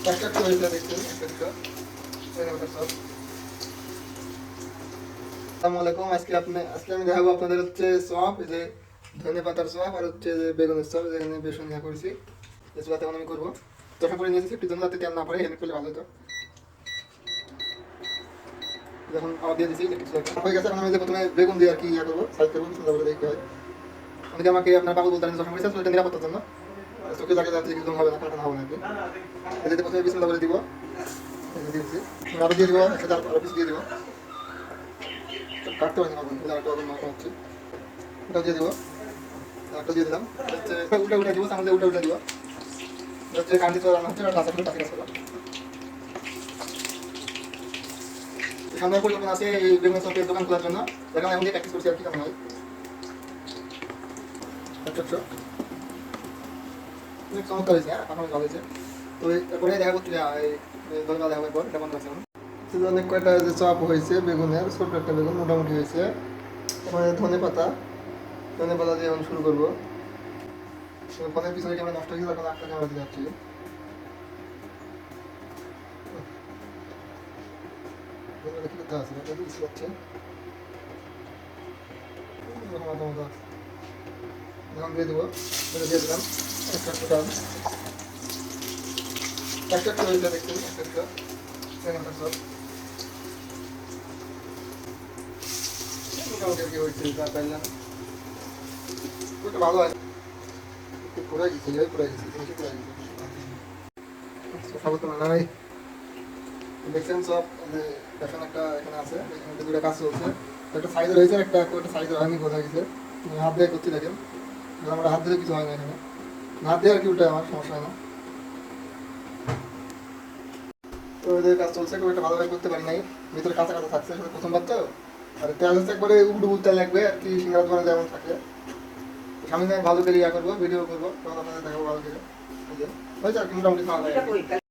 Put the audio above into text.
একটা একটা হয়েছে দেখছেন একটা দুটো ধনেপাতার সস। আসসালামু আলাইকুম। আজকে আমি দেখাবো আপনাদের হচ্ছে চপ, এই যে ধনেপাতার চপ আর হচ্ছে যে বেগুনের চপ, যেখানে বেসন দেওয়া করেছি। এই চপটা এখন আমি করবো। চপা করে নিয়েছি একটু জন্য যাতে তেল না পড়ে, হেল্প করলে ভালো হতো। যখন আবার দিয়ে দিচ্ছি কিছু একটা হয়ে গেছে, এখন আমি যে প্রথমে বেগুন দিয়ে আর কি ইয়া করবো, সাইড করবো, সুন্দর করে দেখতে হয়। অনেকে আমাকে আপনার পাগল বলতে চশমা করেছে, এটা নিরাপত্তার জন্য। চোখে লাগে যাচ্ছে কিছু হবে না, কাটানো হবে না আর কি। এটাতে প্রথমে বিসমিল্লাহ বলে দিব, দিয়েছি আরো দিয়ে দিব, একসাথে আরো পিস দিয়ে দিব। কাটতে পারিনি এখন, এটা একটা মাখা হচ্ছে, ওটাও দিয়ে দিব, একটা দিয়ে দিলাম। হচ্ছে উল্টা উল্টা দিব, সামনে উল্টা উল্টা দিব। হচ্ছে কান্দি তো রান্না হচ্ছে, টাকা করে টাকা করলাম। সামনে পরিকল্পনা আছে এই বেগুন চপের দোকান খোলার জন্য, এখন এখন দিয়ে প্র্যাকটিস করছি আর কি কেমন হয়। আচ্ছা আচ্ছা, অনেক চমৎকার হয়েছে, হ্যাঁ এখন ভালো হয়েছে। তো এরপরে দেখা করতে এই দলটা দেখা পর এটা বন্ধ আছে। অনেক কয়টা যে চপ হয়েছে বেগুনের, ছোট একটা বেগুন মোটামুটি হয়েছে। এখানে ধনে পাতা দিয়ে এখন শুরু করবো। ফোনের পিছনে ক্যামেরা নষ্ট হয়ে গেছে, এখন একটা ক্যামেরা দিয়ে যাচ্ছি। কি করতে আছে এটা বুঝতে পারছি, এখন দিয়ে দেবো, দিয়ে দিলাম একটা একটা একটা একটা হয়েছে দেখছেন একটা একটা বেগুনটা সব মোটামুটি আর কি হয়েছে, যা পাইলাম ওটা ভালো হয়। একটু পুরাই গেছে, পুরাই গেছে, বেশি পুরাই গেছে সাবুত নাই। দেখছেন সব বেসন একটা এখানে আছে, এখানে দুটো কাজ চলছে। একটা সাইজের হয়েছে, একটা সাইজের হয়নি, বোঝা গেছে। হাত দিয়ে করতে দেখেন, আমরা হাত দিলে কিছু হয় না এখানে, হাত দিয়ে আর কি উঠে আমার সমস্যা হয় না। তো এদের কাজ চলছে, খুব একটা ভালোভাবে করতে পারি নাই, ভিতরে কাঁচা কাঁচা থাকছে, সেটা প্রথমবার তো। আর তেল হচ্ছে একবারে উবুট উবুট তেল লাগবে আর কি, সিঙ্গারা দোকানে যেমন থাকে। সামনে ভালো করে ইয়া করবো, ভিডিও করবো, তখন আপনাদের দেখাবো ভালো করে। হয়েছে আর কি, মোটামুটি খাওয়া যায়।